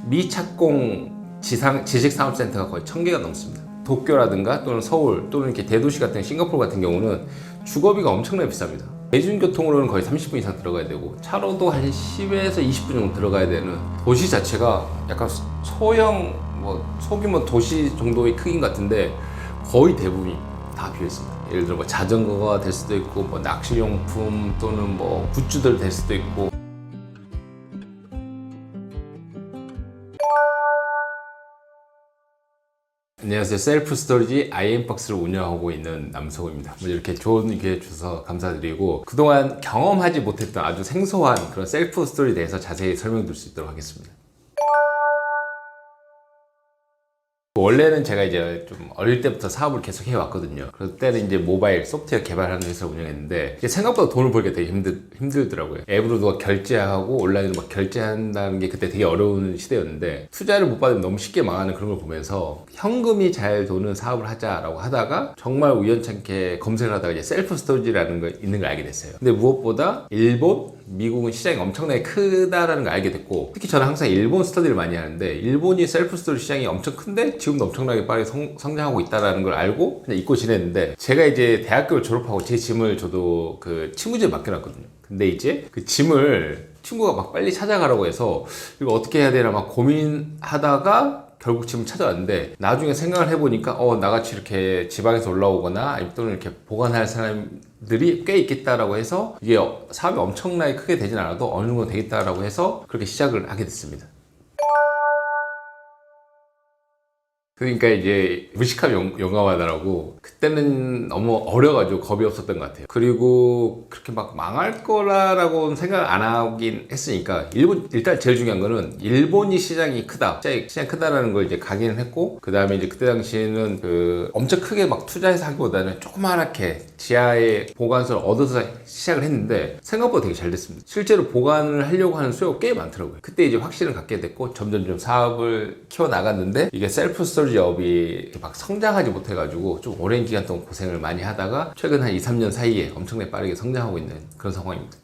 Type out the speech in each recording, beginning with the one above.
미착공 지식산업센터가 거의 1000개가 넘습니다. 도쿄라든가 또는 서울 또는 이렇게 대도시 같은 싱가포르 같은 경우는 주거비가 엄청나게 비쌉니다. 대중교통으로는 거의 30분 이상 들어가야 되고 차로도 한 10에서 20분 정도 들어가야 되는 도시 자체가 약간 소형 소규모 도시 정도의 크긴 같은데 거의 대부분이 다 비어 있습니다. 예를 들어 자전거가 될 수도 있고 낚시용품 또는 굿즈들 될 수도 있고. 안녕하세요. 셀프 스토리지 IM박스를 운영하고 있는 남성호입니다. 이렇게 좋은 기회 주셔서 감사드리고 그동안 경험하지 못했던 아주 생소한 그런 셀프 스토리에 대해서 자세히 설명드릴 수 있도록 하겠습니다. 원래는 제가 이제 좀 어릴 때부터 사업을 계속 해왔거든요. 그때는 이제 모바일 소프트웨어 개발하는 회사를 운영했는데 생각보다 돈을 벌기가 되게 힘들더라고요. 앱으로 누가 결제하고 온라인으로 막 결제한다는 게 그때 되게 어려운 시대였는데 투자를 못 받으면 너무 쉽게 망하는 그런 걸 보면서 현금이 잘 도는 사업을 하자라고 하다가 정말 우연찮게 검색을 하다가 이제 셀프 스토리지라는 거 있는 걸 알게 됐어요. 근데 무엇보다 일본, 미국은 시장이 엄청나게 크다라는 걸 알게 됐고 특히 저는 항상 일본 스터디를 많이 하는데 일본이 셀프 스토리 시장이 엄청 큰데 지금도 엄청나게 빠르게 성장하고 있다는 걸 알고 그냥 잊고 지냈는데 제가 이제 대학교를 졸업하고 제 짐을 저도 그 친구집에 맡겨놨거든요. 근데 이제 그 짐을 친구가 막 빨리 찾아가라고 해서 이거 어떻게 해야 되나 막 고민하다가 결국 짐을 찾아왔는데 나중에 생각을 해보니까 나같이 이렇게 지방에서 올라오거나 또는 이렇게 보관할 사람들이 꽤 있겠다라고 해서 이게 사업이 엄청나게 크게 되진 않아도 어느 정도 되겠다라고 해서 그렇게 시작을 하게 됐습니다. 그러니까 이제 무식하면 용감하다라고 그때는 너무 어려가지고 겁이 없었던 것 같아요. 그리고 그렇게 막 망할 거라고 생각 안 하긴 했으니까 일단 제일 중요한 거는 일본이 시장이 크다, 시장이 크다라는 걸 이제 각인을 했고 그 다음에 이제 그때 당시에는 엄청 크게 막 투자해서 하기보다는 조그맣게 지하에 보관소를 얻어서 시작을 했는데 생각보다 되게 잘 됐습니다. 실제로 보관을 하려고 하는 수요가 꽤 많더라고요. 그때 이제 확신을 갖게 됐고 점점 사업을 키워 나갔는데 이게 셀프 스토리지 업이 막 성장하지 못해가지고 좀 오랜 기간 동안 고생을 많이 하다가 최근 한 2, 3년 사이에 엄청나게 빠르게 성장하고 있는 그런 상황입니다.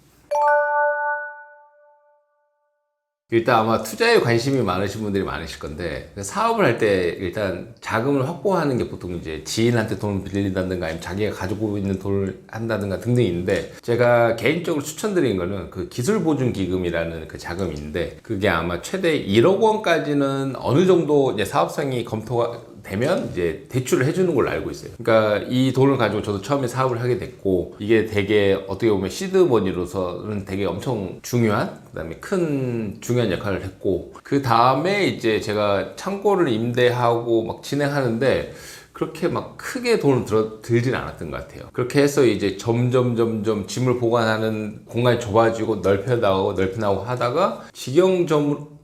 일단 아마 투자에 관심이 많으신 분들이 많으실 건데 사업을 할 때 일단 자금을 확보하는 게 보통 이제 지인한테 돈을 빌린다든가 아니면 자기가 가지고 있는 돈을 한다든가 등등이 있는데 제가 개인적으로 추천드리는 거는 그 기술보증기금이라는 그 자금이 있는데 그게 아마 최대 1억 원까지는 어느 정도 이제 사업성이 검토가 되면 이제 대출을 해주는 걸로 알고 있어요. 그러니까 이 돈을 가지고 저도 처음에 사업을 하게 됐고 이게 되게 어떻게 보면 시드머니로서는 되게 엄청 중요한 그다음에 큰 중요한 역할을 했고 그 다음에 이제 제가 창고를 임대하고 막 진행하는데 그렇게 막 크게 돈을 들진 않았던 것 같아요. 그렇게 해서 이제 점점 짐을 보관하는 공간이 좁아지고 넓혀 나가고 하다가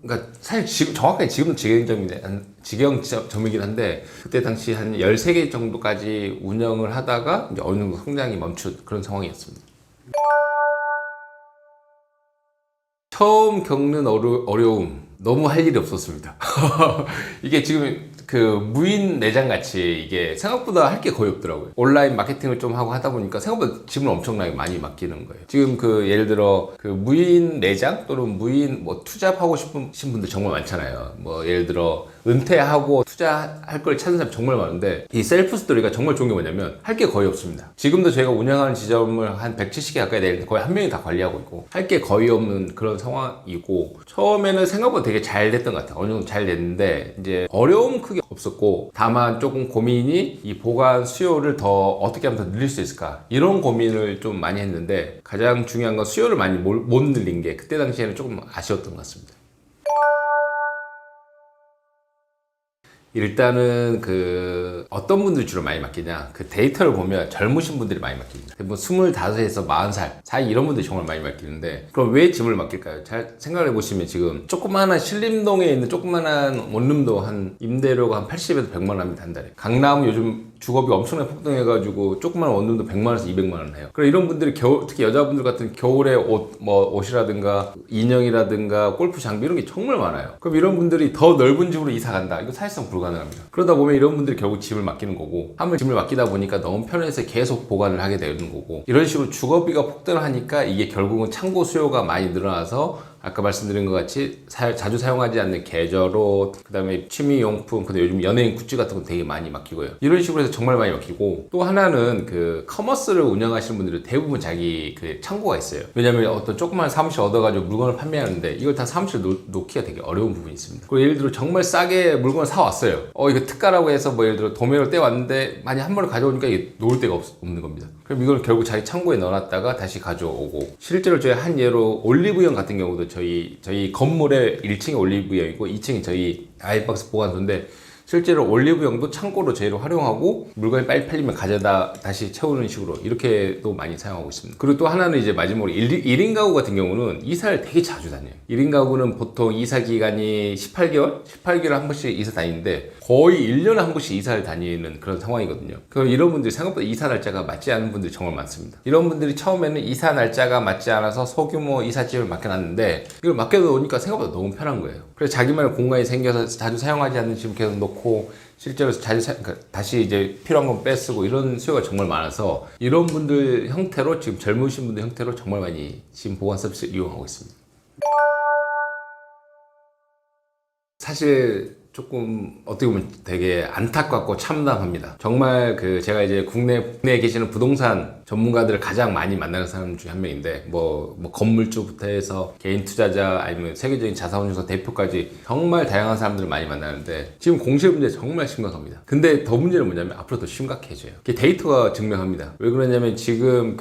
그러니까 사실 정확하게 지금은 직영점이긴 한데 그때 당시 한 13개 정도까지 운영을 하다가 이제 어느 정도 성장이 멈춘 그런 상황이었습니다. 처음 겪는 어려움 너무 할 일이 없었습니다. 이게 지금 그 무인 매장 같이 이게 생각보다 할 게 거의 없더라고요. 온라인 마케팅을 좀 하고 하다 보니까 생각보다 짐을 엄청나게 많이 맡기는 거예요. 지금 예를 들어 무인 매장 또는 무인 투잡하고 싶으신 분들 정말 많잖아요. 예를 들어 은퇴하고 투자할 걸 찾는 사람이 정말 많은데 이 셀프 스토리가 정말 좋은 게 뭐냐면 할 게 거의 없습니다. 지금도 저희가 운영하는 지점을 한 170개 가까이 되는데 거의 한 명이 다 관리하고 있고 할 게 거의 없는 그런 상황이고 처음에는 생각보다 되게 잘 됐던 것 같아요. 어느 정도 잘 됐는데 이제 어려움 크게 없었고 다만 조금 고민이 이 보관 수요를 더 어떻게 하면 더 늘릴 수 있을까 이런 고민을 좀 많이 했는데 가장 중요한 건 수요를 많이 못 늘린 게 그때 당시에는 조금 아쉬웠던 것 같습니다. 일단은 어떤 분들이 주로 많이 맡기냐 데이터를 보면 젊으신 분들이 많이 맡깁니다. 대부분 25에서 40살 사이 이런 분들이 정말 많이 맡기는데 그럼 왜 짐을 맡길까요? 잘 생각을 해보시면 지금 조그마한 신림동에 있는 조그마한 원룸도 한 임대료가 한 80에서 100만 원 합니다. 한 달에. 강남은 요즘 주거비가 엄청나게 폭등해가지고 조그만 원룸도 100만 원에서 200만 원 해요. 그럼 이런 분들이 특히 여자분들 같은 겨울에 옷이라든가 인형이라든가 골프 장비 이런 게 정말 많아요. 그럼 이런 분들이 더 넓은 집으로 이사 간다. 이거 사실상 불가능합니다. 그러다 보면 이런 분들이 결국 집을 맡기는 거고 한번 짐을 맡기다 보니까 너무 편해서 계속 보관을 하게 되는 거고 이런 식으로 주거비가 폭등을 하니까 이게 결국은 창고 수요가 많이 늘어나서 아까 말씀드린 것 같이 자주 사용하지 않는 계절옷, 그 다음에 취미용품, 근데 요즘 연예인 굿즈 같은 거 되게 많이 막히고요. 이런 식으로 해서 정말 많이 막히고, 또 하나는 그 커머스를 운영하시는 분들은 대부분 자기 그 창고가 있어요. 왜냐면 어떤 조그만 사무실 얻어가지고 물건을 판매하는데 이걸 다 사무실에 놓기가 되게 어려운 부분이 있습니다. 그리고 예를 들어 정말 싸게 물건을 사왔어요. 이거 특가라고 해서 뭐 예를 들어 도매로 떼왔는데 만약 한 번을 가져오니까 이게 놓을 데가 없는 겁니다. 그럼 이걸 결국 자기 창고에 넣어놨다가 다시 가져오고, 실제로 저희 한 예로 올리브영 같은 경우도 저희 건물에 1층이 올리브영이고 2층이 저희 아이박스 보관소인데, 실제로 올리브영도 창고로 저희로 활용하고 물건이 빨리 팔리면 가져다 다시 채우는 식으로 이렇게도 많이 사용하고 있습니다. 그리고 또 하나는 이제 마지막으로 1인 가구 같은 경우는 이사를 되게 자주 다녀요. 1인 가구는 보통 이사 기간이 18개월에 한 번씩 이사 다니는데 거의 1년에 한 번씩 이사를 다니는 그런 상황이거든요. 그럼 이런 분들이 생각보다 이사 날짜가 맞지 않은 분들이 정말 많습니다. 이런 분들이 처음에는 이사 날짜가 맞지 않아서 소규모 이삿짐을 맡겨놨는데 이걸 맡겨놓으니까 생각보다 너무 편한 거예요. 그래서 자기만의 공간이 생겨서 자주 사용하지 않는 짐을 계속 놓고 실제로 그러니까 다시 이제 필요한 건 빼쓰고 이런 수요가 정말 많아서 이런 분들 형태로 지금 젊으신 분들 형태로 정말 많이 지금 보관 서비스를 이용하고 있습니다. 사실 조금 어떻게 보면 되게 안타깝고 참담합니다. 정말 제가 이제 국내에 계시는 부동산 전문가들을 가장 많이 만나는 사람 중에 한 명인데 뭐 건물주부터 해서 개인 투자자 아니면 세계적인 자산운용사 대표까지 정말 다양한 사람들을 많이 만나는데 지금 공실 문제 정말 심각합니다. 근데 더 문제는 뭐냐면 앞으로 더 심각해져요. 그게 데이터가 증명합니다. 왜 그러냐면 지금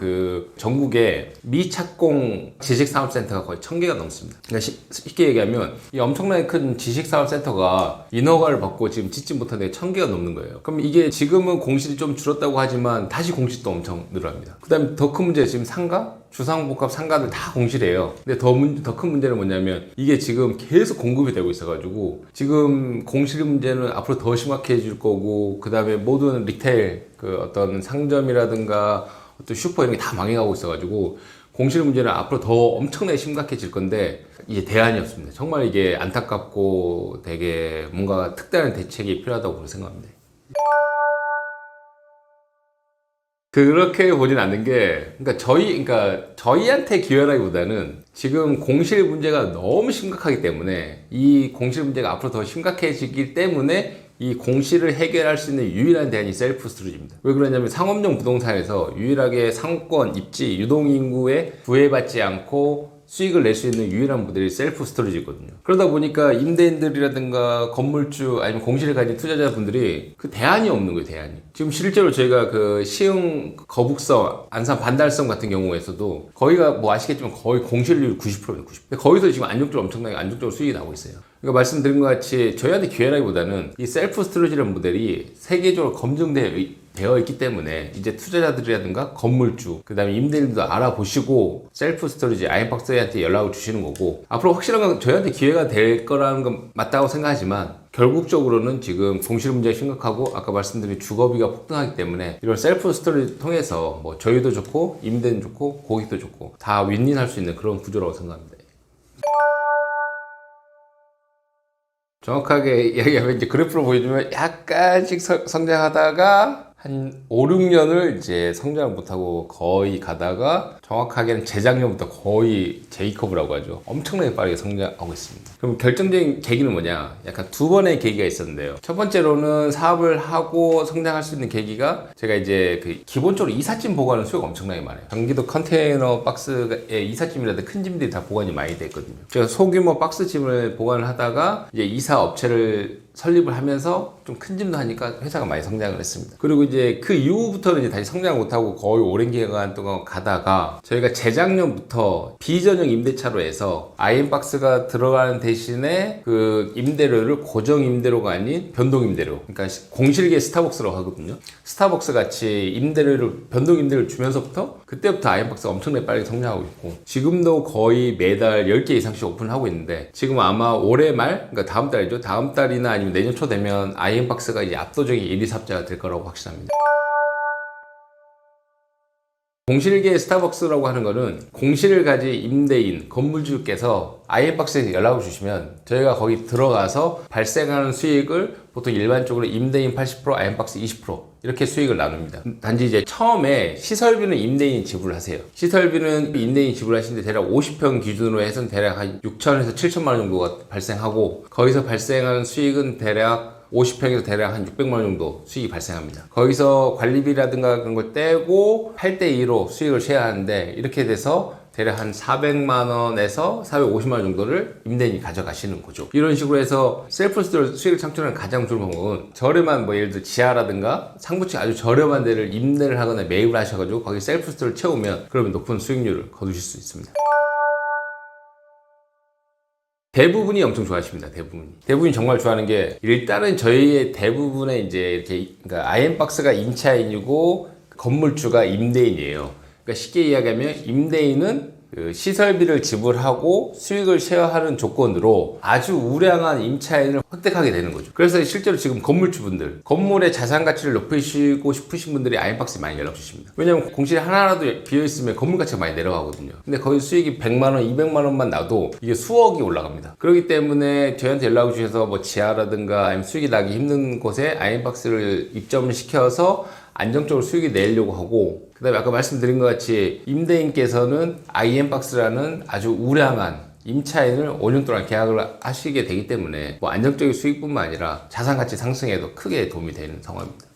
전국에 미착공 지식산업센터가 거의 1000개가 넘습니다. 그러니까 쉽게 얘기하면 이 엄청나게 큰 지식산업센터가 인허가를 받고 지금 짓지 못한 데 1000개가 넘는 거예요. 그럼 이게 지금은 공실이 좀 줄었다고 하지만 다시 공실도 엄청 늘어납니다. 그 다음에 더 큰 문제 지금 상가? 주상복합 상가들 다 공실이에요. 근데 더 큰 문제는 뭐냐면 이게 지금 계속 공급이 되고 있어가지고 지금 공실 문제는 앞으로 더 심각해질 거고, 그 다음에 모든 리테일 어떤 상점이라든가 어떤 슈퍼 이런 게 다 망해가고 있어가지고 공실 문제는 앞으로 더 엄청나게 심각해질 건데 이게 대안이 없습니다. 정말 이게 안타깝고 되게 뭔가 특단의 대책이 필요하다고 생각합니다. 그렇게 보진 않는 게, 그러니까 저희한테 기여라기보다는 지금 공실 문제가 너무 심각하기 때문에 이 공실 문제가 앞으로 더 심각해지기 때문에 이 공실을 해결할 수 있는 유일한 대안이 셀프 스토리지입니다. 왜 그러냐면 상업용 부동산에서 유일하게 상권, 입지, 유동인구에 구애받지 않고 수익을 낼 수 있는 유일한 모델이 셀프 스토리지거든요. 그러다 보니까 임대인들이라든가 건물주 아니면 공실을 가진 투자자분들이 대안이 없는 거예요, 대안이. 지금 실제로 저희가 시흥 거북서, 안산 반달섬 같은 경우에서도 거기가 뭐 아시겠지만 거의 공실률 90%입니다, 90%. 근데 거기서 지금 엄청나게 안정적으로 수익이 나고 있어요. 그러니까 말씀드린 것 같이 저희한테 기회라기보다는 이 셀프 스토리지라는 모델이 세계적으로 검증되어 있기 때문에 이제 투자자들이라든가 건물주, 그 다음에 임대인들도 알아보시고 셀프 스토리지 아이박스한테 연락을 주시는 거고, 앞으로 확실한 건 저희한테 기회가 될 거라는 건 맞다고 생각하지만 결국적으로는 지금 공실 문제가 심각하고 아까 말씀드린 주거비가 폭등하기 때문에 이런 셀프 스토리를 통해서 뭐 저희도 좋고 임대인 좋고 고객도 좋고 다 윈윈할 수 있는 그런 구조라고 생각합니다. 정확하게 이야기하면 이제 그래프로 보여주면 약간씩 성장하다가 한 5, 6년을 이제 성장을 못하고 거의 가다가 정확하게는 재작년부터 거의 J컵이라고 하죠. 엄청나게 빠르게 성장하고 있습니다. 그럼 결정적인 계기는 뭐냐? 약간 두 번의 계기가 있었는데요. 첫 번째로는 사업을 하고 성장할 수 있는 계기가 제가 이제 기본적으로 이삿짐 보관은 수요가 엄청나게 많아요. 경기도 컨테이너 박스에 이삿짐이라든가 큰 짐들이 다 보관이 많이 돼 있거든요. 제가 소규모 박스짐을 보관을 하다가 이제 이사 업체를 설립을 하면서 좀 큰 짐도 하니까 회사가 많이 성장을 했습니다. 그리고 이제 그 이후부터는 이제 다시 성장 못하고 거의 오랜 기간 동안 가다가 저희가 재작년부터 비전형 임대차로 해서 아이엠박스가 들어가는 대신에 임대료를 고정 임대료가 아닌 변동 임대료, 그러니까 공실계 스타벅스라고 하거든요. 스타벅스 같이 변동 임대료를 주면서부터 그때부터 아이엠박스가 엄청나게 빨리 성장하고 있고 지금도 거의 매달 10개 이상씩 오픈하고 있는데 지금 아마 올해 말, 그러니까 다음 달이죠. 다음 달이나 아니면 내년 초 되면 아이엠박스가 이제 압도적인 1위 사업자가 될 거라고 확신합니다. 공실계 스타벅스라고 하는 거는 공실을 가진 임대인, 건물주께서 아이엠박스에 연락을 주시면 저희가 거기 들어가서 발생하는 수익을 보통 일반적으로 임대인 80%, 아이엠박스 20% 이렇게 수익을 나눕니다. 단지 이제 처음에 시설비는 임대인이 지불하세요. 시설비는 임대인이 지불하시는데 대략 50평 기준으로 해서 대략 한 6천에서 7천만 원 정도가 발생하고 거기서 발생하는 수익은 대략 50평에서 대략 한 600만 원 정도 수익이 발생합니다. 거기서 관리비라든가 그런 걸 떼고 8대2로 수익을 쉐어하는데 이렇게 돼서 대략 한 400만 원에서 450만 원 정도를 임대인이 가져가시는 거죠. 이런 식으로 해서 셀프 스토리로 수익을 창출하는 가장 좋은 방법은 저렴한 예를 들어 지하라든가 상부층 아주 저렴한 데를 임대를 하거나 매입을 하셔가지고 거기 셀프 스토리를 채우면 그러면 높은 수익률을 거두실 수 있습니다. 대부분이 엄청 좋아하십니다. 대부분이 정말 좋아하는 게 일단은 저희의 대부분의 이제 이렇게 그러니까 아이엠박스가 임차인이고 건물주가 임대인이에요. 그러니까 쉽게 이야기하면 임대인은 그 시설비를 지불하고 수익을 쉐어하는 조건으로 아주 우량한 임차인을 획득하게 되는 거죠. 그래서 실제로 지금 건물주분들, 건물의 자산 가치를 높이시고 싶으신 분들이 아이엠박스에 많이 연락 주십니다. 왜냐면 공실이 하나라도 비어있으면 건물 가치가 많이 내려가거든요. 근데 거기 수익이 100만 원, 200만 원만 나도 이게 수억이 올라갑니다. 그렇기 때문에 저희한테 연락을 주셔서 뭐 지하라든가 아니면 수익이 나기 힘든 곳에 아이엠박스를 입점을 시켜서 안정적으로 수익이 내려고 하고, 그 다음에 아까 말씀드린 것 같이 임대인께서는 아이엠박스라는 아주 우량한 임차인을 5년 동안 계약을 하시게 되기 때문에 뭐 안정적인 수익뿐만 아니라 자산가치 상승에도 크게 도움이 되는 상황입니다.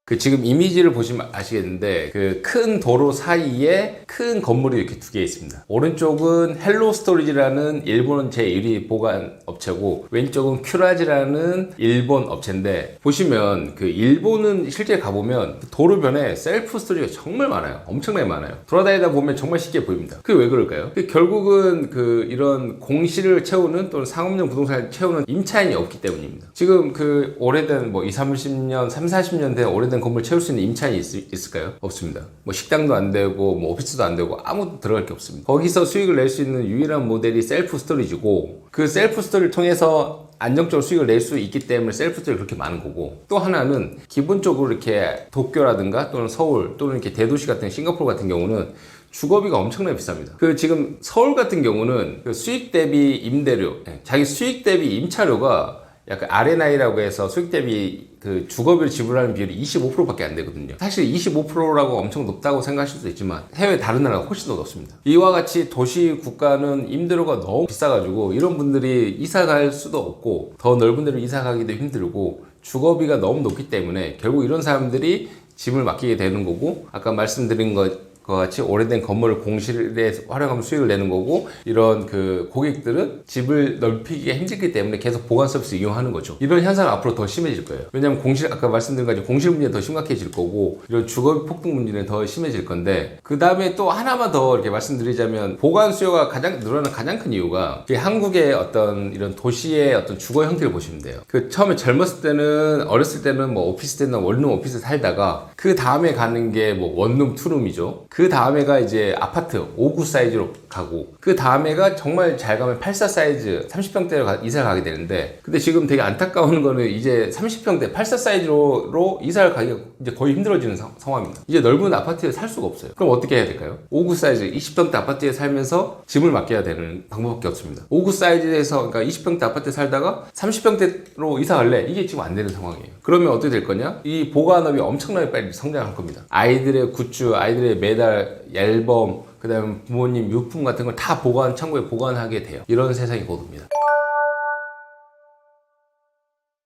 그 지금 이미지를 보시면 아시겠는데 그 큰 도로 사이에 큰 건물이 이렇게 두 개 있습니다. 오른쪽은 헬로 스토리지라는 일본 제1위 보관 업체고 왼쪽은 큐라지라는 일본 업체인데, 보시면 그 일본은 실제 가보면 도로변에 셀프 스토리지가 정말 많아요. 엄청나게 많아요. 돌아다니다 보면 정말 쉽게 보입니다. 그게 왜 그럴까요? 결국은 그 이런 공실을 채우는 또는 상업용 부동산을 채우는 임차인이 없기 때문입니다. 지금 그 오래된 뭐 20, 30년, 30, 40년 된 오래된 건물 채울 수 있는 임차인이 있을까요? 없습니다. 뭐 식당도 안 되고 뭐 오피스도 안 되고 아무도 들어갈 게 없습니다. 거기서 수익을 낼 수 있는 유일한 모델이 셀프 스토리지고, 그 셀프 스토리를 통해서 안정적으로 수익을 낼 수 있기 때문에 셀프 스토리가 그렇게 많은 거고, 또 하나는 기본적으로 이렇게 도쿄라든가 또는 서울 또는 이렇게 대도시 같은 싱가포르 같은 경우는 주거비가 엄청나게 비쌉니다. 그 지금 서울 같은 경우는 그 수익 대비 임대료, 자기 수익 대비 임차료가 약간 R&I라고 해서 수익 대비 그 주거비를 지불하는 비율이 25%밖에 안 되거든요. 사실 25%라고 엄청 높다고 생각하실 수도 있지만 해외 다른 나라가 훨씬 더 높습니다. 이와 같이 도시 국가는 임대료가 너무 비싸가지고 이런 분들이 이사 갈 수도 없고 더 넓은 데로 이사 가기도 힘들고 주거비가 너무 높기 때문에 결국 이런 사람들이 집을 맡기게 되는 거고, 아까 말씀드린 것 같이 오래된 건물을 공실에 활용하면 수익을 내는 거고, 이런 그 고객들은 집을 넓히기가 힘들기 때문에 계속 보관 서비스 이용하는 거죠. 이런 현상은 앞으로 더 심해질 거예요. 왜냐하면 아까 말씀드린 것처럼 공실 문제는 더 심각해질 거고 이런 주거비 폭등 문제는 더 심해질 건데, 그 다음에 또 하나만 더 이렇게 말씀드리자면 보관 수요가 늘어나는 가장 큰 이유가 한국의 어떤 이런 도시의 어떤 주거 형태를 보시면 돼요. 그 처음에 젊었을 때는, 어렸을 때는 뭐 오피스 때는 원룸 오피스 살다가 그 다음에 가는 게 뭐 원룸 투룸이죠. 그 다음에가 이제 아파트 5구 사이즈로 가고, 그 다음에가 정말 잘 가면 84 사이즈 30평대로 이사를 가게 되는데, 근데 지금 되게 안타까운 거는 이제 30평대 84 사이즈로 이사를 가기가 이제 거의 힘들어지는 상황입니다. 이제 넓은 아파트에 살 수가 없어요. 그럼 어떻게 해야 될까요? 5구 사이즈 20평대 아파트에 살면서 집을 맡겨야 되는 방법밖에 없습니다. 5구 사이즈에서, 그러니까 20평대 아파트에 살다가 30평대로 이사 갈래? 이게 지금 안 되는 상황이에요. 그러면 어떻게 될 거냐? 이 보관업이 엄청나게 빨리 성장할 겁니다. 아이들의 굿즈, 아이들의 매달 앨범, 그 다음에 부모님 유품 같은 걸 다 창고에 보관하게 돼요. 이런 세상이 곧 옵니다.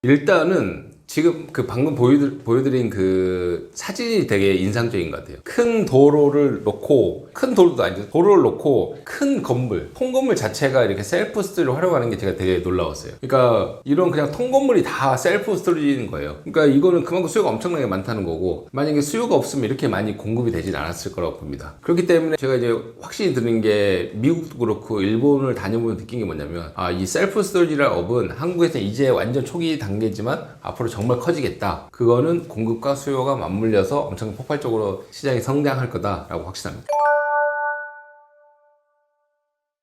일단은 지금 그 방금 보여드린 그 사진이 되게 인상적인 것 같아요. 큰 도로를 놓고, 큰 도로도 아니죠. 도로를 놓고 큰 건물, 통건물 자체가 이렇게 셀프 스토리를 활용하는 게 제가 되게 놀라웠어요. 그러니까 이런 그냥 통건물이 다 셀프 스토리인 거예요. 그러니까 이거는 그만큼 수요가 엄청나게 많다는 거고, 만약에 수요가 없으면 이렇게 많이 공급이 되진 않았을 거라고 봅니다. 그렇기 때문에 제가 이제 확실히 드는 게, 미국도 그렇고 일본을 다녀보면 느낀 게 뭐냐면, 이 셀프 스토리지라는 업은 한국에서는 이제 완전 초기 단계지만 앞으로 정말 커지겠다. 그거는 공급과 수요가 맞물려서 엄청 폭발적으로 시장이 성장할 거다라고 확신합니다.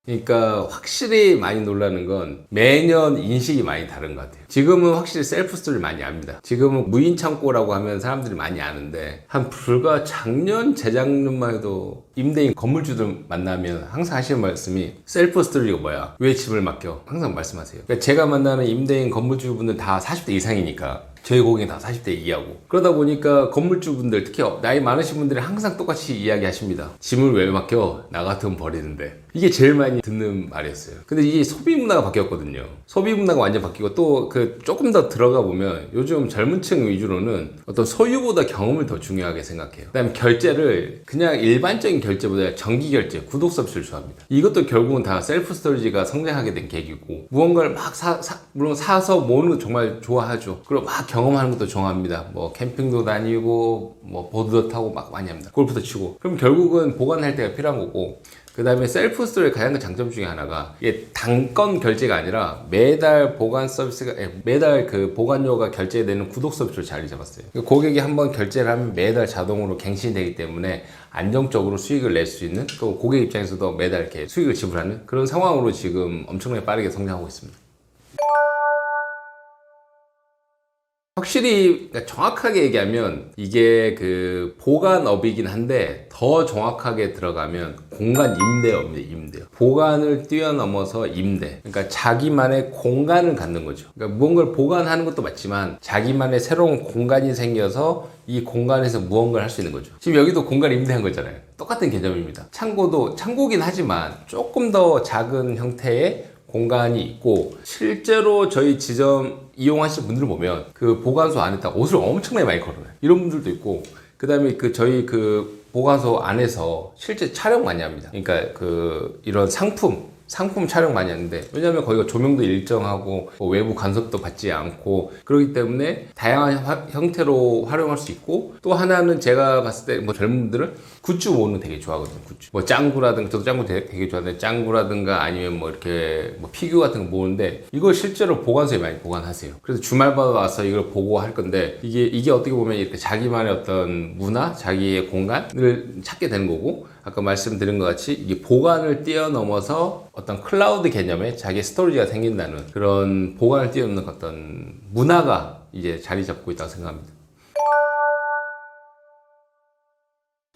그러니까 확실히 많이 놀라는 건 매년 인식이 많이 다른 것 같아요. 지금은 확실히 셀프 스토리를 많이 압니다. 지금은 무인 창고라고 하면 사람들이 많이 아는데 한 불과 작년, 재작년만 해도 임대인 건물주들 만나면 항상 하시는 말씀이 셀프 스토리가 뭐야? 왜 집을 맡겨? 항상 말씀하세요. 그러니까 제가 만나는 임대인 건물주분들 다 40대 이상이니까 저희 고객이 다 40대 이하고 그러다 보니까 건물주분들 특히 나이 많으신 분들이 항상 똑같이 이야기하십니다. 짐을 왜 맡겨? 나 같으면 버리는데. 이게 제일 많이 듣는 말이었어요. 근데 이게 소비 문화가 바뀌었거든요. 소비 문화가 완전 바뀌고 또 그 조금 더 들어가 보면 요즘 젊은 층 위주로는 어떤 소유보다 경험을 더 중요하게 생각해요. 그다음에 결제를 그냥 일반적인 결제보다 정기 결제, 구독 서비스를 좋아합니다. 이것도 결국은 다 셀프 스토리지가 성장하게 된 계기고 무언가를 막 물론 사서 모으는 거 정말 좋아하죠. 그리고 막 경험하는 것도 좋아합니다. 뭐 캠핑도 다니고 뭐 보드도 타고 막 많이 합니다. 골프도 치고. 그럼 결국은 보관할 때가 필요한 거고 그 다음에 셀프 스토리의 가장 큰 장점 중에 하나가 이게 단건 결제가 아니라 매달 보관 서비스가 매달 그 보관료가 결제되는 구독 서비스를 자리 잡았어요. 고객이 한번 결제를 하면 매달 자동으로 갱신이 되기 때문에 안정적으로 수익을 낼 수 있는 또 고객 입장에서도 매달 이렇게 수익을 지불하는 그런 상황으로 지금 엄청나게 빠르게 성장하고 있습니다. 확실히 그러니까 정확하게 얘기하면 이게 그 보관업이긴 한데 더 정확하게 들어가면 공간 임대업입니다. 임대업. 보관을 뛰어넘어서 임대. 그러니까 자기만의 공간을 갖는 거죠. 그러니까 무언가를 보관하는 것도 맞지만 자기만의 새로운 공간이 생겨서 이 공간에서 무언가를 할 수 있는 거죠. 지금 여기도 공간 임대한 거잖아요. 똑같은 개념입니다. 창고도 창고긴 하지만 조금 더 작은 형태의 공간이 있고 실제로 저희 지점 이용하시는 분들을 보면 그 보관소 안에다 옷을 엄청나게 많이 걸어놔요. 이런 분들도 있고 그 다음에 그 저희 그 보관소 안에서 실제 촬영 많이 합니다. 그러니까 그 이런 상품 촬영 많이 하는데 왜냐하면 거기가 조명도 일정하고 뭐 외부 간섭도 받지 않고 그렇기 때문에 다양한 형태로 활용할 수 있고 또 하나는 제가 봤을 때 뭐 젊은 분들은 굿즈 모으는 되게 좋아하거든요. 굿즈 뭐 짱구라든가 저도 짱구 되게 좋아하는데 짱구라든가 아니면 뭐 이렇게 뭐 피규어 같은 거 모으는데 이걸 실제로 보관소에 많이 보관하세요. 그래서 주말마다 와서 이걸 보고 할 건데 이게 어떻게 보면 이렇게 자기만의 어떤 문화, 자기의 공간을 찾게 되는 거고 아까 말씀드린 것 같이 이게 보관을 뛰어넘어서 어떤 클라우드 개념의 자기 스토리지가 생긴다는 그런 보관을 뛰어넘는 어떤 문화가 이제 자리 잡고 있다고 생각합니다.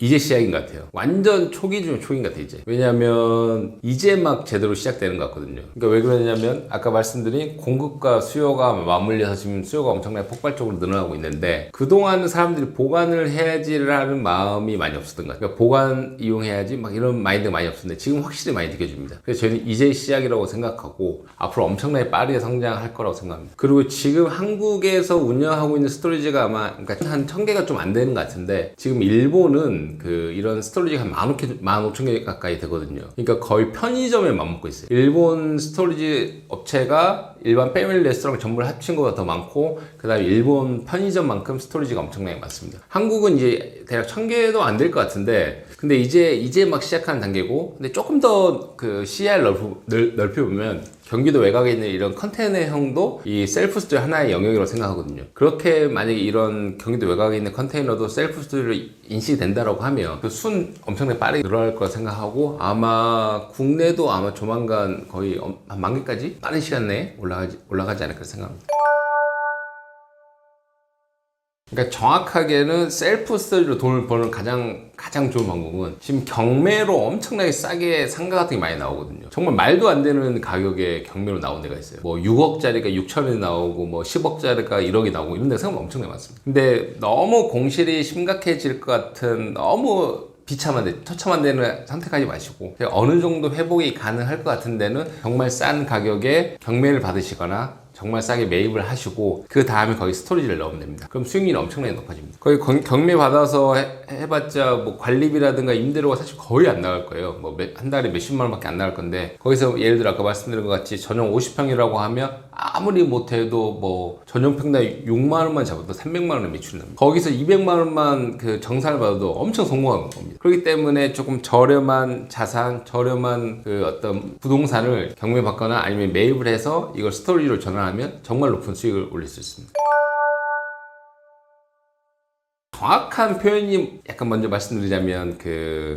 이제 시작인 것 같아요. 완전 초기 중에 초기인 것 같아요, 이제. 왜냐면, 이제 막 제대로 시작되는 것 같거든요. 그러니까 왜 그러냐면, 아까 말씀드린 공급과 수요가 맞물려서 지금 수요가 엄청나게 폭발적으로 늘어나고 있는데, 그동안은 사람들이 보관을 해야지라는 마음이 많이 없었던 것 같아요. 그러니까 보관 이용해야지 막 이런 마인드가 많이 없었는데, 지금 확실히 많이 느껴집니다. 그래서 저희는 이제 시작이라고 생각하고, 앞으로 엄청나게 빠르게 성장할 거라고 생각합니다. 그리고 지금 한국에서 운영하고 있는 스토리지가 아마, 그러니까 한 1000개가 좀 안 되는 것 같은데, 지금 일본은 그 이런 스토리지가 한 15,000개 가까이 되거든요. 그러니까 거의 편의점에 맞먹고 있어요. 일본 스토리지 업체가 일반 패밀리 레스토랑 전부를 합친 것보다 더 많고 그 다음에 일본 편의점만큼 스토리지가 엄청나게 많습니다. 한국은 이제 대략 1000개도 안 될 것 같은데 근데 이제 막 시작하는 단계고 근데 조금 더 그 시야를 넓혀보면 경기도 외곽에 있는 이런 컨테이너형도 이 셀프 스토리 하나의 영역이라고 생각하거든요. 그렇게 만약에 이런 경기도 외곽에 있는 컨테이너도 셀프 스토리로 인식이 된다라고 하면 그 순 엄청나게 빠르게 늘어날 거라 생각하고 아마 국내도 아마 조만간 거의 한 10,000개까지 빠른 시간 내에 올라가지 않을까 생각합니다. 그러니까 정확하게는 셀프 스토리로 돈을 버는 가장 좋은 방법은 지금 경매로 엄청나게 싸게 상가 같은 게 많이 나오거든요. 정말 말도 안 되는 가격에 경매로 나온 데가 있어요. 뭐 6억짜리가 6천원이 나오고 뭐 10억짜리가 1억이 나오고 이런 데가 생각보다 엄청나게 많습니다. 근데 너무 공실이 심각해질 것 같은 너무 처참한 데는 선택하지 마시고 어느 정도 회복이 가능할 것 같은 데는 정말 싼 가격에 경매를 받으시거나 정말 싸게 매입을 하시고 그 다음에 거기 스토리지를 넣으면 됩니다. 그럼 수익률이 엄청나게 높아집니다. 거기 경매 받아서 해봤자 뭐 관리비라든가 임대료가 사실 거의 안 나갈 거예요. 뭐 한 달에 몇십만 원밖에 안 나갈 건데 거기서 예를 들어 아까 말씀드린 것 같이 전용 50평이라고 하면 아무리 못해도 뭐 전용평당 6만 원만 잡아도 300만 원의 매출이 납니다. 거기서 200만 원만 그 정산을 받아도 엄청 성공한 겁니다. 그렇기 때문에 조금 저렴한 자산, 저렴한 그 어떤 부동산을 경매 받거나 아니면 매입을 해서 이걸 스토리로 전환하면 정말 높은 수익을 올릴 수 있습니다. 정확한 표현이 약간 먼저 말씀드리자면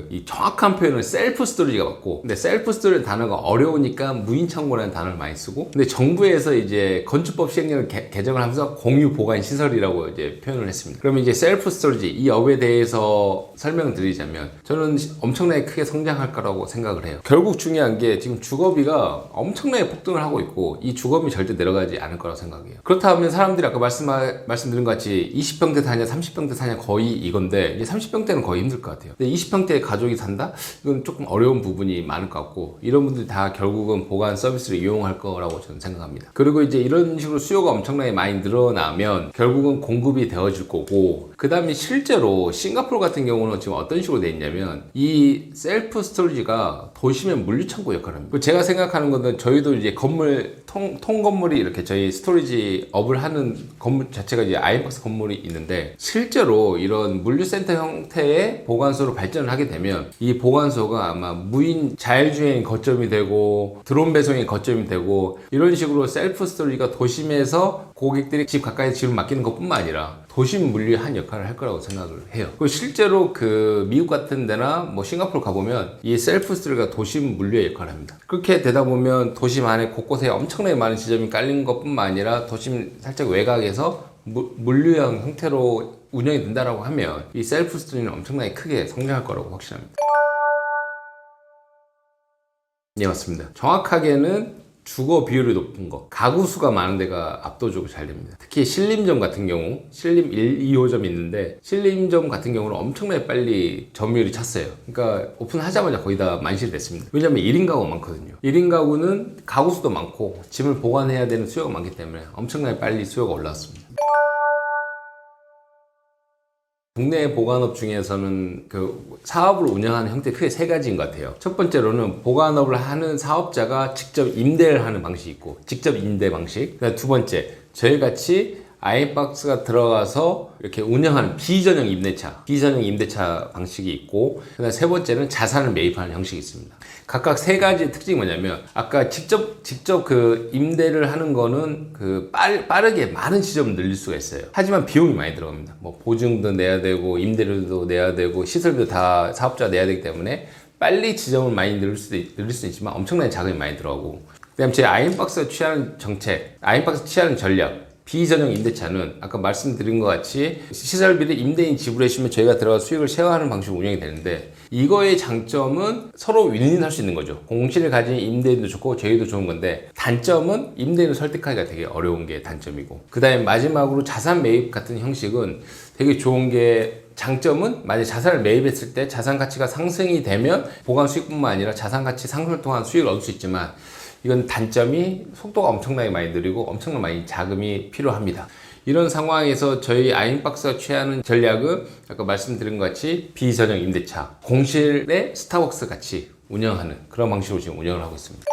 이 정확한 표현은 셀프 스토리지가 맞고, 근데 셀프 스토리라는 단어가 어려우니까 무인 창고라는 단어를 많이 쓰고, 근데 정부에서 이제 건축법 시행령을 개정을 하면서 공유 보관 시설이라고 이제 표현을 했습니다. 그러면 이제 셀프 스토리지 이 업에 대해서 설명을 드리자면 저는 엄청나게 크게 성장할 거라고 생각을 해요. 결국 중요한 게 지금 주거비가 엄청나게 폭등을 하고 있고 이 주거비 절대 내려가지 않을 거라고 생각해요. 그렇다면 사람들이 아까 말씀드린 것 같이 20평대 사냐 30평대 사냐 거의 이건데, 이제 30평대는 거의 힘들 것 같아요. 근데 20평대 가족이 산다? 이건 조금 어려운 부분이 많을 것 같고, 이런 분들이 다 결국은 보관 서비스를 이용할 거라고 저는 생각합니다. 그리고 이제 이런 식으로 수요가 엄청나게 많이 늘어나면 결국은 공급이 되어질 거고, 그 다음에 실제로 싱가포르 같은 경우는 지금 어떤 식으로 돼 있냐면 이 셀프 스토리지가 도심의 물류창고 역할을 합니다. 제가 생각하는 것은 저희도 이제 건물 통건물이 이렇게 저희 스토리지 업을 하는 건물 자체가 이제 아이박스 건물이 있는데, 실제로 이런 물류센터 형태의 보관소로 발전을 하게 되면 이 보관소가 아마 무인 자율주행 거점이 되고 드론 배송의 거점이 되고, 이런 식으로 셀프 스토리지가 도심에서 고객들이 집 가까이 집을 맡기는 것뿐만 아니라 도심 물류의 한 역할을 할 거라고 생각을 해요. 그리고 실제로 그 미국 같은 데나 뭐 싱가포르 가보면 이 셀프 스토리가 도심 물류의 역할을 합니다. 그렇게 되다 보면 도심 안에 곳곳에 엄청나게 많은 지점이 깔린 것뿐만 아니라 도심 살짝 외곽에서 물류형 형태로 운영이 된다라고 하면 이 셀프 스토리는 엄청나게 크게 성장할 거라고 확신합니다. 네, 맞습니다. 정확하게는 주거 비율이 높은 거, 가구 수가 많은 데가 압도적으로 잘 됩니다. 특히 신림점 같은 경우, 신림 1, 2호점이 있는데 신림점 같은 경우는 엄청나게 빨리 점유율이 찼어요. 그러니까 오픈하자마자 거의 다 만실이 됐습니다. 왜냐면 1인 가구가 많거든요. 1인 가구는 가구 수도 많고 짐을 보관해야 되는 수요가 많기 때문에 엄청나게 빨리 수요가 올라왔습니다. 국내 보관업 중에서는 그 사업을 운영하는 형태 크게 세 가지인 것 같아요. 첫 번째로는 보관업을 하는 사업자가 직접 임대를 하는 방식이 있고, 직접 임대 방식. 두 번째, 저희 같이 아이박스가 들어가서 이렇게 운영하는 비전형 임대차 방식이 있고, 그다음 세 번째는 자산을 매입하는 형식이 있습니다. 각각 세 가지 특징이 뭐냐면, 아까 직접 그 임대를 하는 거는 그 빠르게 많은 지점을 늘릴 수가 있어요. 하지만 비용이 많이 들어갑니다. 뭐 보증도 내야 되고 임대료도 내야 되고 시설비도 다 사업자가 내야 되기 때문에 빨리 지점을 많이 늘릴 수는 있지만 엄청나게 자금이 많이 들어가고, 그다음 제 아이박스가 취하는 정책, 아이박스 취하는 전략, 비전형 임대차는 아까 말씀드린 것 같이 시설비를 임대인 지불해 주시면 저희가 들어가 수익을 쉐어하는 방식으로 운영이 되는데, 이거의 장점은 서로 윈윈할 수 있는 거죠. 공실을 가진 임대인도 좋고 저희도 좋은 건데, 단점은 임대인을 설득하기가 되게 어려운 게 단점이고, 그 다음에 마지막으로 자산 매입 같은 형식은 되게 좋은 게, 장점은 만약 자산을 매입했을 때 자산 가치가 상승이 되면 보관 수익뿐만 아니라 자산 가치 상승을 통한 수익을 얻을 수 있지만, 이건 단점이 속도가 엄청나게 많이 느리고 엄청나게 많이 자금이 필요합니다. 이런 상황에서 저희 아이박스가 취하는 전략은 아까 말씀드린 것 같이 비전형 임대차, 공실의 스타벅스 같이 운영하는 그런 방식으로 지금 운영을 하고 있습니다.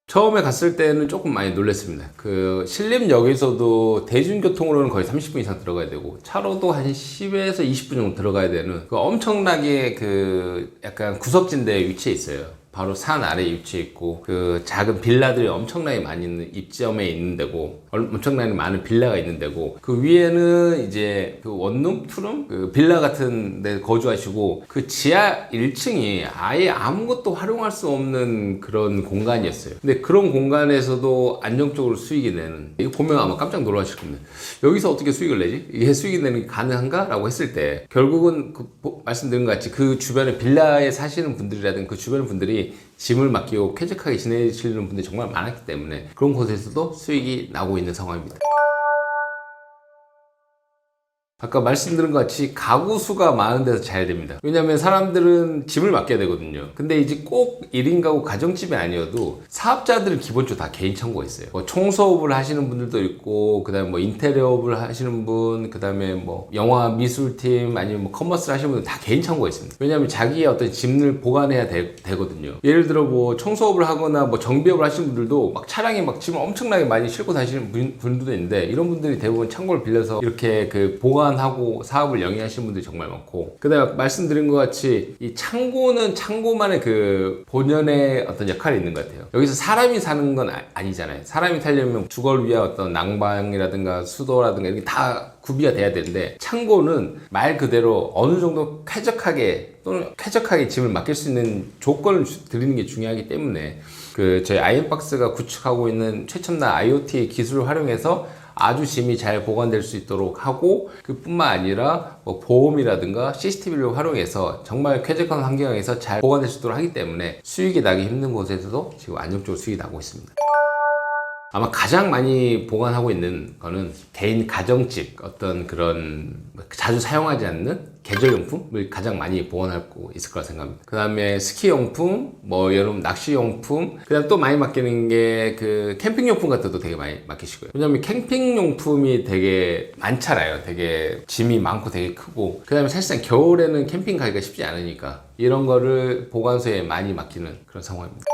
처음에 갔을 때는 조금 많이 놀랐습니다. 그 신림역에서도 대중교통으로는 거의 30분 이상 들어가야 되고 차로도 한 10에서 20분 정도 들어가야 되는 그 엄청나게 그 약간 구석진대에 위치해 있어요. 바로 산 아래에 위치해 있고, 그 작은 빌라들이 엄청나게 많이 있는 입점에 있는 데고, 엄청나게 많은 빌라가 있는 데고, 그 위에는 이제 그 원룸, 투룸, 그 빌라 같은 데 거주하시고, 그 지하 1층이 아예 아무것도 활용할 수 없는 그런 공간이었어요. 근데 그런 공간에서도 안정적으로 수익이 내는, 이거 보면 아마 깜짝 놀라실 겁니다. 여기서 어떻게 수익을 내지? 이게 수익이 내는 게 가능한가? 라고 했을 때 결국은 말씀드린 것 같이 그 주변에 빌라에 사시는 분들이라든가 그 주변 분들이 짐을 맡기고 쾌적하게 지내시는 분들이 정말 많았기 때문에 그런 곳에서도 수익이 나고 있는 상황입니다. 아까 말씀드린 것 같이 가구 수가 많은 데서 잘 됩니다. 왜냐면 사람들은 짐을 맡겨야 되거든요. 근데 이제 꼭 1인 가구 가정집이 아니어도 사업자들은 기본적으로 다 개인 창고가 있어요. 뭐 청소업을 하시는 분들도 있고, 그 다음에 뭐 인테리어업을 하시는 분, 그 다음에 뭐 영화 미술팀 아니면 뭐 커머스를 하시는 분들 다 개인 창고가 있습니다. 왜냐면 자기의 어떤 짐을 보관해야 되거든요. 예를 들어 뭐 청소업을 하거나 뭐 정비업을 하시는 분들도 막 차량에 막 짐을 엄청나게 많이 싣고 다니시는 분들도 있는데, 이런 분들이 대부분 창고를 빌려서 이렇게 그 보관 보관하고 사업을 영위하시는 분들이 정말 많고, 그 다음에 말씀드린 것 같이 이 창고는 창고만의 그 본연의 어떤 역할이 있는 것 같아요. 여기서 사람이 사는 건 아니잖아요. 사람이 살려면 주거를 위한 어떤 난방이라든가 수도라든가 이렇게 다 구비가 돼야 되는데, 창고는 말 그대로 어느 정도 쾌적하게 또는 쾌적하게 짐을 맡길 수 있는 조건을 드리는 게 중요하기 때문에 저희 아이엠박스가 구축하고 있는 최첨단 IoT 기술을 활용해서 아주 짐이 잘 보관될 수 있도록 하고, 그뿐만 아니라 뭐 보험이라든가 CCTV를 활용해서 정말 쾌적한 환경에서 잘 보관될 수 있도록 하기 때문에 수익이 나기 힘든 곳에서도 지금 안정적으로 수익이 나고 있습니다. 아마 가장 많이 보관하고 있는 거는 개인 가정집, 어떤 그런 자주 사용하지 않는 계절용품을 가장 많이 보관하고 있을 거라 생각합니다. 그 다음에 스키용품, 뭐 여름 낚시용품, 그 다음 또 많이 맡기는 게 그 캠핑용품 같은 것도 되게 많이 맡기시고요. 왜냐면 캠핑용품이 되게 많잖아요. 되게 짐이 많고 되게 크고, 그 다음에 사실상 겨울에는 캠핑 가기가 쉽지 않으니까 이런 거를 보관소에 많이 맡기는 그런 상황입니다.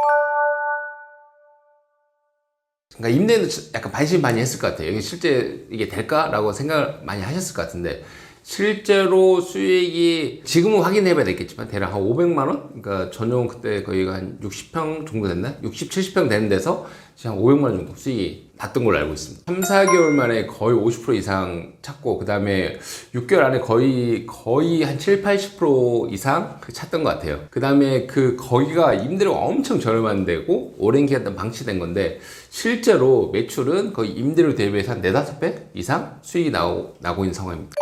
그러니까 임대는 약간 반신반의했을 것 같아요. 이게 실제 이게 될까라고 생각을 많이 하셨을 것 같은데, 실제로 수익이 지금은 확인해 봐야 되겠지만 대략 한 500만 원? 그러니까 전용 그때 거의 한 60평 정도 됐나? 60, 70평 되는 데서 지금 한 500만 원 정도 수익이 났던 걸로 알고 있습니다. 3, 4개월 만에 거의 50% 이상 찾고, 그 다음에 6개월 안에 거의 한 7, 80% 이상 찾던 것 같아요. 그 다음에 거기가 임대료가 엄청 저렴한 데고 오랜 기간 동안 방치된 건데, 실제로 매출은 거의 임대료 대비해서 한 4, 5배 이상 수익이 나고 있는 상황입니다.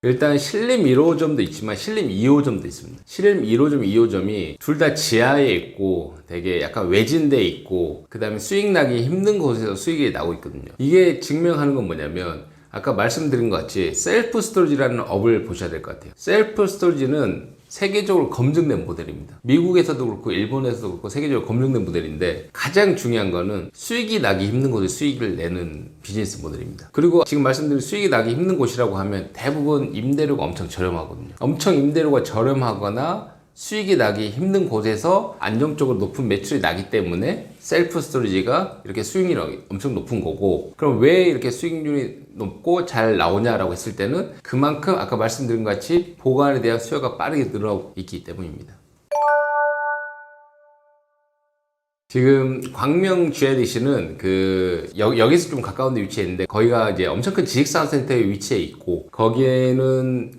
일단 신림 1호점도 있지만 신림 2호점도 있습니다. 신림 1호점, 2호점이 둘 다 지하에 있고 되게 약간 외진데 있고, 그 다음에 수익 나기 힘든 곳에서 수익이 나고 있거든요. 이게 증명하는 건 뭐냐면 아까 말씀드린 것 같이 셀프 스토리지라는 업을 보셔야 될 것 같아요. 셀프 스토리지는 세계적으로 검증된 모델입니다. 미국에서도 그렇고 일본에서도 그렇고 세계적으로 검증된 모델인데, 가장 중요한 거는 수익이 나기 힘든 곳에 수익을 내는 비즈니스 모델입니다. 그리고 지금 말씀드린 수익이 나기 힘든 곳이라고 하면 대부분 임대료가 엄청 저렴하거든요. 엄청 임대료가 저렴하거나 수익이 나기 힘든 곳에서 안정적으로 높은 매출이 나기 때문에 셀프 스토리지가 이렇게 수익률이 엄청 높은 거고, 그럼 왜 이렇게 수익률이 높고 잘 나오냐라고 했을 때는 그만큼 아까 말씀드린 것 같이 보관에 대한 수요가 빠르게 늘어나고 있기 때문입니다. 지금 광명 GIDC는 여기서 좀 가까운 데 위치해 있는데, 거기가 이제 엄청 큰 지식산업센터에 위치해 있고, 거기에는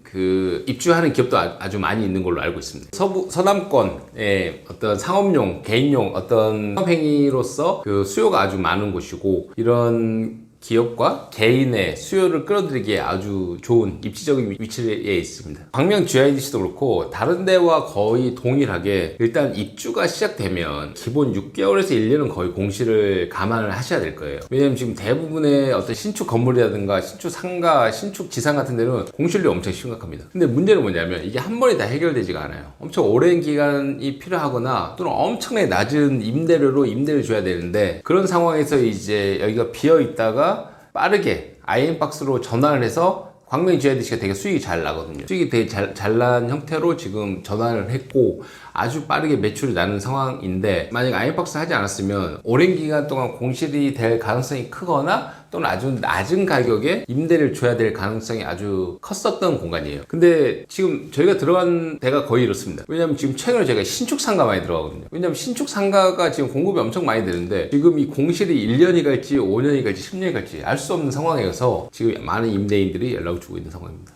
입주하는 기업도 아주 많이 있는 걸로 알고 있습니다. 서남권의 어떤 상업용, 개인용 어떤 산업행위로서 수요가 아주 많은 곳이고, 이런 기업과 개인의 수요를 끌어들이기에 아주 좋은 입지적인 위치에 있습니다. 광명 GIDC도 그렇고 다른 데와 거의 동일하게 일단 입주가 시작되면 기본 6개월에서 1년은 거의 공시를 감안을 하셔야 될 거예요. 왜냐면 지금 대부분의 어떤 신축 건물이라든가 신축 상가, 신축 지상 같은 데는 공실률이 엄청 심각합니다. 근데 문제는 뭐냐면 이게 한 번에 다 해결되지가 않아요. 엄청 오랜 기간이 필요하거나 또는 엄청나게 낮은 임대료로 임대를 줘야 되는데, 그런 상황에서 이제 여기가 비어 있다가 빠르게 아이엠박스로 전환을 해서 광명 GIDC가 되게 수익이 잘 나거든요. 수익이 되게 잘난 형태로 지금 전환을 했고 아주 빠르게 매출이 나는 상황인데, 만약 아이엠박스 하지 않았으면 오랜 기간 동안 공실이 될 가능성이 크거나 또는 아주 낮은 가격에 임대를 줘야 될 가능성이 아주 컸었던 공간이에요. 근데 지금 저희가 들어간 데가 거의 이렇습니다. 왜냐면 지금 최근에 제가 신축 상가 많이 들어가거든요. 왜냐면 신축 상가가 지금 공급이 엄청 많이 되는데, 지금 이 공실이 1년이 갈지 5년이 갈지 10년이 갈지 알 수 없는 상황이어서 지금 많은 임대인들이 연락을 주고 있는 상황입니다.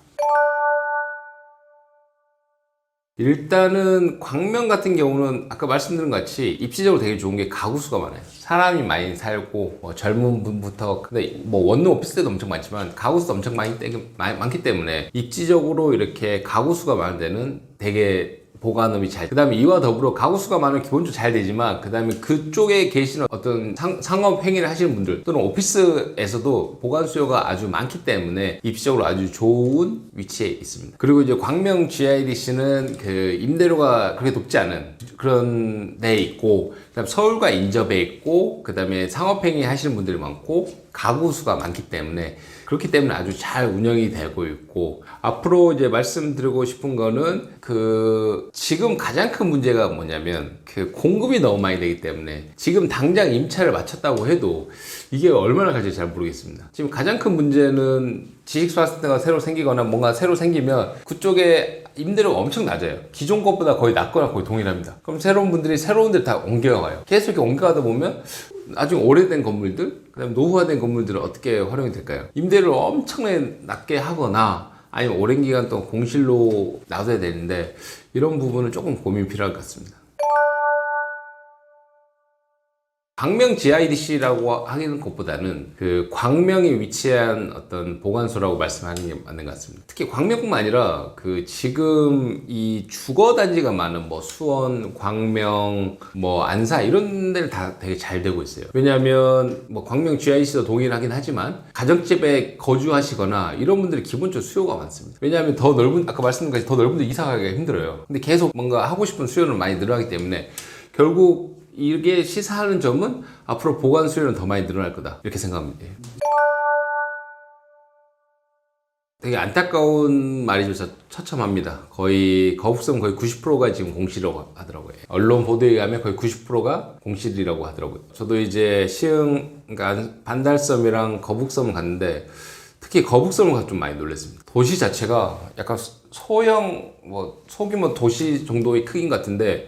일단은 광명 같은 경우는 아까 말씀드린 것 같이 입지적으로 되게 좋은 게 가구 수가 많아요. 사람이 많이 살고 젊은 분부터, 근데 원룸 오피스텔도 엄청 많지만 가구 수도 엄청 많기 때문에 입지적으로 이렇게 가구 수가 많은 데는 되게 보관업이 그 다음에 이와 더불어 가구 수가 많으면 기본적으로 잘 되지만, 그 다음에 그쪽에 계시는 어떤 상업 행위를 하시는 분들 또는 오피스에서도 보관 수요가 아주 많기 때문에 입지적으로 아주 좋은 위치에 있습니다. 그리고 이제 광명 GIDC는 임대료가 그렇게 높지 않은 그런 데에 있고, 그다음 서울과 인접해 있고, 그 다음에 상업 행위 하시는 분들이 많고, 가구 수가 많기 때문에 그렇기 때문에 아주 잘 운영이 되고 있고, 앞으로 이제 말씀드리고 싶은 거는 지금 가장 큰 문제가 뭐냐면 공급이 너무 많이 되기 때문에 지금 당장 임차를 마쳤다고 해도 이게 얼마나 갈지 잘 모르겠습니다. 지금 가장 큰 문제는 지식사센터가 새로 생기거나 뭔가 새로 생기면 그쪽에 임대료가 엄청 낮아요. 기존 것보다 거의 낮거나 거의 동일합니다. 그럼 새로운 분들이 새로운 데를 다 옮겨가요. 계속 이렇게 옮겨가다 보면 나중에 오래된 건물들, 그다음 노후화된 건물들은 어떻게 활용이 될까요? 임대료를 엄청나게 낮게 하거나 아니면 오랜 기간 동안 공실로 놔둬야 되는데, 이런 부분은 조금 고민이 필요할 것 같습니다. 광명 GIDC라고 하는 것보다는 광명에 위치한 어떤 보관소라고 말씀하는 게 맞는 것 같습니다. 특히 광명뿐만 아니라 지금 이 주거단지가 많은 수원, 광명, 안사 이런 데는 다 되게 잘 되고 있어요. 왜냐하면 광명 GIDC도 동일하긴 하지만 가정집에 거주하시거나 이런 분들이 기본적으로 수요가 많습니다. 왜냐하면 아까 말씀드린 것처럼 더 넓은 데 이사 가기가 힘들어요. 근데 계속 뭔가 하고 싶은 수요는 많이 늘어나기 때문에 결국 이게 시사하는 점은 앞으로 보관 수요는 더 많이 늘어날 거다, 이렇게 생각합니다. 되게 안타까운 말이죠. 처참합니다. 거북선 거의 90%가 지금 공실이라고 하더라고요. 언론 보도에 의하면 거의 90%가 공실이라고 하더라고요. 저도 이제 그러니까 반달섬이랑 거북섬을 갔는데 특히 거북섬을 가서 좀 많이 놀랐습니다. 도시 자체가 약간 소형 소규모 도시 정도의 크기인 것 같은데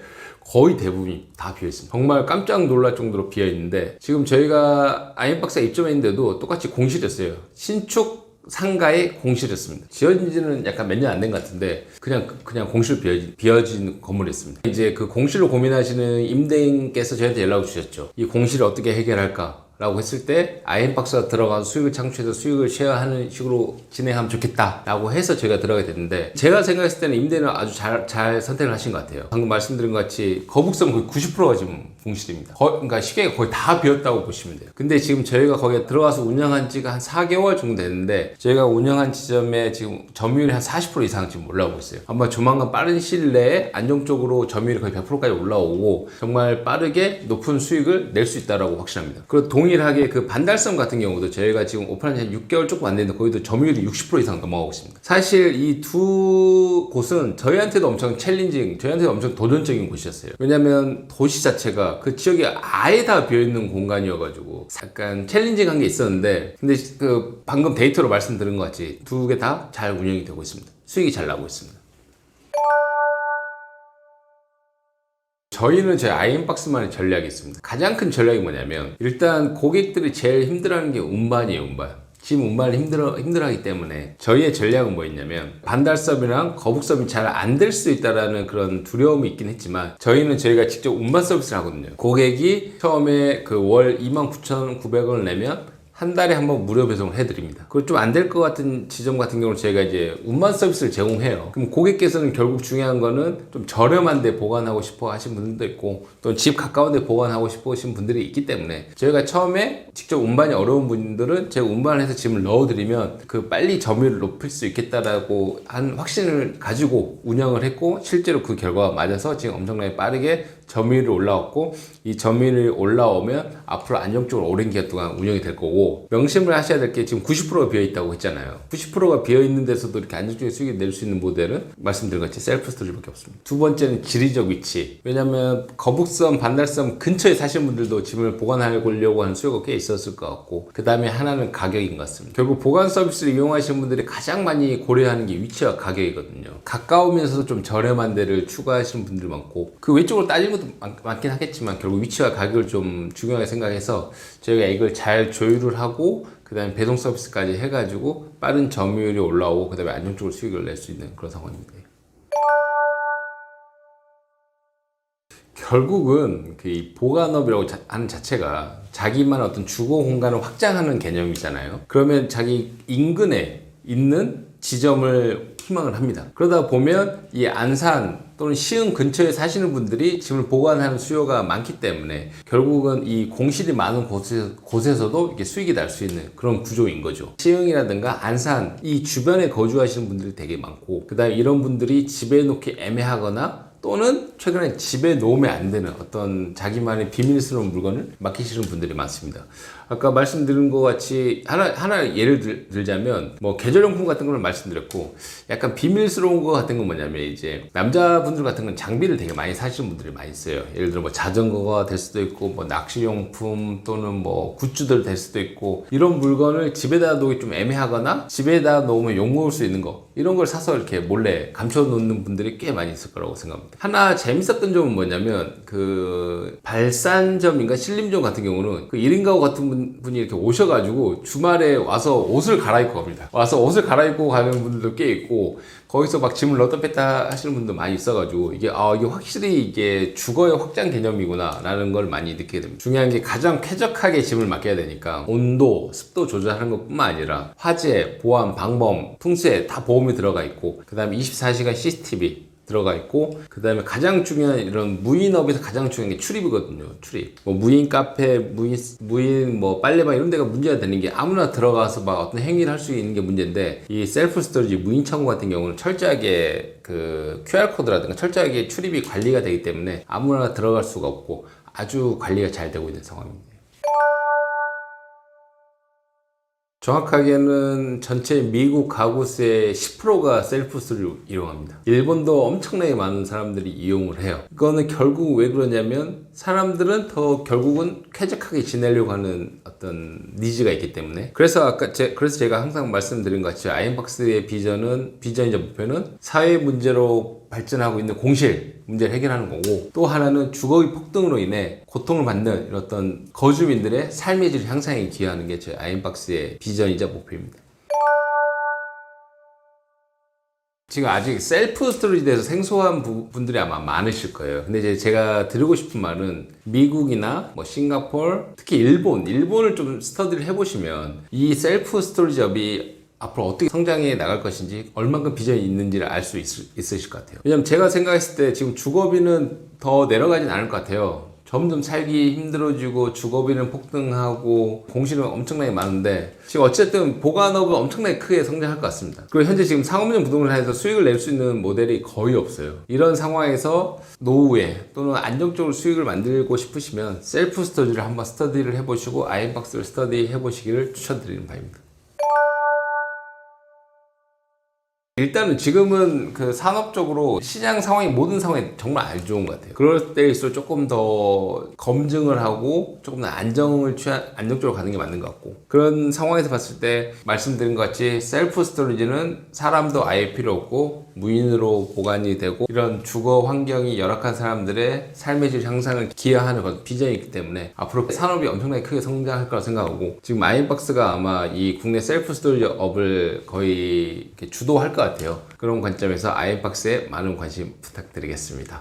거의 대부분이 다 비어있습니다. 정말 깜짝 놀랄 정도로 비어있는데, 지금 저희가 아이엠박스에 입점했는데도 똑같이 공실이었어요. 신축 상가에 공실이었습니다. 지어진 지는 약간 몇 년 안 된 것 같은데 그냥 공실 비어진 건물이었습니다. 이제 공실로 고민하시는 임대인께서 저희한테 연락을 주셨죠. 이 공실을 어떻게 해결할까 라고 했을 때 아이엠박스가 들어가서 수익을 창출해서 수익을 쉐어하는 식으로 진행하면 좋겠다 라고 해서 저희가 들어가게 됐는데, 제가 생각했을 때는 임대는 아주 잘 선택을 하신 것 같아요. 방금 말씀드린 것 같이 거북선 거의 90%가 지금 공실입니다. 그러니까 시계가 거의 다 비었다고 보시면 돼요. 근데 지금 저희가 거기에 들어가서 운영한 지가 한 4개월 정도 됐는데, 저희가 운영한 지점에 지금 점유율이 한 40% 이상 지금 올라오고 있어요. 아마 조만간 빠른 시일 내에 안정적으로 점유율이 거의 100%까지 올라오고 정말 빠르게 높은 수익을 낼 수 있다라고 확신합니다. 그리고 동일하게 반달섬 같은 경우도 저희가 지금 오픈한 지 6개월 조금 안 됐는데 거기도 점유율이 60% 이상 넘어가고 있습니다. 사실 이 두 곳은 저희한테도 엄청 저희한테도 엄청 도전적인 곳이었어요. 왜냐면 도시 자체가 그 지역이 아예 다 비어있는 공간이어가지고 약간 챌린징한 게 있었는데, 근데 방금 데이터로 말씀드린 것 같이 두 개 다 잘 운영이 되고 있습니다. 수익이 잘 나고 있습니다. 저희는 저희 아이엠박스만의 전략이 있습니다. 가장 큰 전략이 뭐냐면, 일단 고객들이 제일 힘들어하는 게 운반이에요. 지금 운반이 힘들어하기 때문에 저희의 전략은 뭐였냐면, 반달섬이랑 거북섬이 잘 안 될 수 있다라는 그런 두려움이 있긴 했지만 저희가 직접 운반 서비스를 하거든요. 고객이 처음에 월 29,900원을 내면 한 달에 한 번 무료 배송을 해드립니다. 그걸 좀 안 될 것 같은 지점 같은 경우는 저희가 이제 운반 서비스를 제공해요. 그럼 고객께서는 결국 중요한 거는 좀 저렴한 데 보관하고 싶어 하신 분들도 있고, 또 집 가까운 데 보관하고 싶어 하신 분들이 있기 때문에 저희가 처음에 직접 운반이 어려운 분들은 제가 운반을 해서 짐을 넣어드리면 빨리 점유율을 높일 수 있겠다라고 한 확신을 가지고 운영을 했고, 실제로 그 결과가 맞아서 지금 엄청나게 빠르게 점유율이 올라왔고, 이 점유율이 올라오면 앞으로 안정적으로 오랜 기간 동안 운영이 될 거고, 명심을 하셔야 될 게 지금 90%가 비어있다고 했잖아요. 90%가 비어있는 데서도 이렇게 안정적인 수익을 낼 수 있는 모델은 말씀드린 것 같이 셀프 스토리밖에 없습니다. 두 번째는 지리적 위치. 왜냐면 거북섬, 반달섬 근처에 사시는 분들도 짐을 보관하려고 하는 수요가 꽤 있었을 것 같고, 그 다음에 하나는 가격인 것 같습니다. 결국 보관 서비스를 이용하시는 분들이 가장 많이 고려하는 게 위치와 가격이거든요. 가까우면서도 좀 저렴한 데를 추구하시는 분들이 많고, 그 외쪽으로 따지면 것도 많긴 하겠지만 결국 위치와 가격을 좀 중요하게 생각해서 저희가 이걸 잘 조율을 하고 그 다음에 배송 서비스까지 해가지고 빠른 점유율이 올라오고 그 다음에 안정적으로 수익을 낼 수 있는 그런 상황입니다. 결국은 그 보관업이라고 하는 자체가 자기만 어떤 주거 공간을 확장하는 개념이잖아요. 그러면 자기 인근에 있는 지점을 희망을 합니다. 그러다 보면 이 안산 또는 시흥 근처에 사시는 분들이 짐을 보관하는 수요가 많기 때문에 결국은 이 공실이 많은 곳에서도 이렇게 수익이 날 수 있는 그런 구조인 거죠. 시흥이라든가 안산 이 주변에 거주하시는 분들이 되게 많고, 그 다음에 이런 분들이 집에 놓기 애매하거나 또는 최근에 집에 놓으면 안 되는 어떤 자기만의 비밀스러운 물건을 맡기시는 분들이 많습니다. 아까 말씀드린 것 같이 하나 예를 들자면 뭐 계절용품 같은 걸 말씀드렸고, 약간 비밀스러운 거 같은 건 뭐냐면 이제 남자분들 같은 건 장비를 되게 많이 사시는 분들이 많이 있어요. 예를 들어 뭐 자전거가 될 수도 있고 뭐 낚시용품 또는 뭐 굿즈들 될 수도 있고, 이런 물건을 집에다 놓기 좀 애매하거나 집에다 놓으면 욕먹을 수 있는 거, 이런 걸 사서 이렇게 몰래 감춰 놓는 분들이 꽤 많이 있을 거라고 생각합니다. 하나 재밌었던 점은 뭐냐면 그 발산점인가 신림점 같은 경우는 그 1인 가구 같은 분이 이렇게 오셔가지고 주말에 와서 옷을 갈아입고 갑니다. 와서 옷을 갈아입고 가는 분들도 꽤 있고, 거기서 막 짐을 넣었다 뺐다 하시는 분도 많이 있어가지고 이게 확실히 이게 주거의 확장 개념이구나 라는 걸 많이 느끼게 됩니다. 중요한 게 가장 쾌적하게 짐을 맡겨야 되니까 온도, 습도 조절하는 것 뿐만 아니라 화재, 보안, 방범, 풍수에 다 보험이 들어가 있고, 그 다음에 24시간 CCTV 들어가 있고, 그 다음에 가장 중요한 이런 무인업에서 가장 중요한 게 출입이거든요. 출입. 뭐 무인 카페, 무인 뭐 빨래방 이런 데가 문제가 되는 게 아무나 들어가서 막 어떤 행위를 할 수 있는 게 문제인데, 이 셀프 스토리지 무인 창고 같은 경우는 철저하게 그 QR코드라든가 철저하게 출입이 관리가 되기 때문에 아무나 들어갈 수가 없고 아주 관리가 잘 되고 있는 상황입니다. 정확하게는 전체 미국 가구수의 10%가 셀프 스토리를 이용합니다. 일본도 엄청나게 많은 사람들이 이용을 해요. 이거는 결국 왜 그러냐면 사람들은 더 결국은 쾌적하게 지내려고 하는 어떤 니즈가 있기 때문에. 그래서 그래서 제가 항상 말씀드린 것 같이 아이엠박스의 비전이자 목표는 사회 문제로 발전하고 있는 공실 문제를 해결하는 거고, 또 하나는 주거비 폭등으로 인해 고통을 받는 이런 어떤 거주민들의 삶의 질 향상에 기여하는 게 제 아이엠박스의 비전이자 목표입니다. 지금 아직 셀프 스토리지에 대해서 생소한 분들이 아마 많으실 거예요. 근데 이제 제가 드리고 싶은 말은 미국이나 뭐 싱가포르, 특히 일본을 좀 스터디를 해보시면 이 셀프 스토리지업이 앞으로 어떻게 성장해 나갈 것인지, 얼만큼 비전이 있는지를 알 수 있으실 것 같아요. 왜냐면 제가 생각했을 때 지금 주거비는 더 내려가진 않을 것 같아요. 점점 살기 힘들어지고 주거비는 폭등하고 공실은 엄청나게 많은데, 지금 어쨌든 보관업은 엄청나게 크게 성장할 것 같습니다. 그리고 현재 지금 상업용 부동산에서 수익을 낼 수 있는 모델이 거의 없어요. 이런 상황에서 노후에 또는 안정적으로 수익을 만들고 싶으시면 셀프 스터디를 한번 스터디를 해보시고 아이엠박스를 스터디 해보시기를 추천드리는 바입니다. 일단은 지금은 그 산업적으로 시장 상황이 모든 상황이 정말 안 좋은 것 같아요. 그럴 때일수록 조금 더 검증을 하고 조금 더 안정적으로 가는 게 맞는 것 같고, 그런 상황에서 봤을 때 말씀드린 것 같이 셀프 스토리지는 사람도 아예 필요 없고 무인으로 보관이 되고 이런 주거 환경이 열악한 사람들의 삶의 질 향상을 기여하는 그런 비전이 있기 때문에 앞으로 산업이 엄청나게 크게 성장할 거라 생각하고, 지금 아이엠박스가 아마 이 국내 셀프 스토리지 업을 거의 이렇게 주도할 것 같아요. 그런 관점에서 아이엠박스에 많은 관심 부탁드리겠습니다.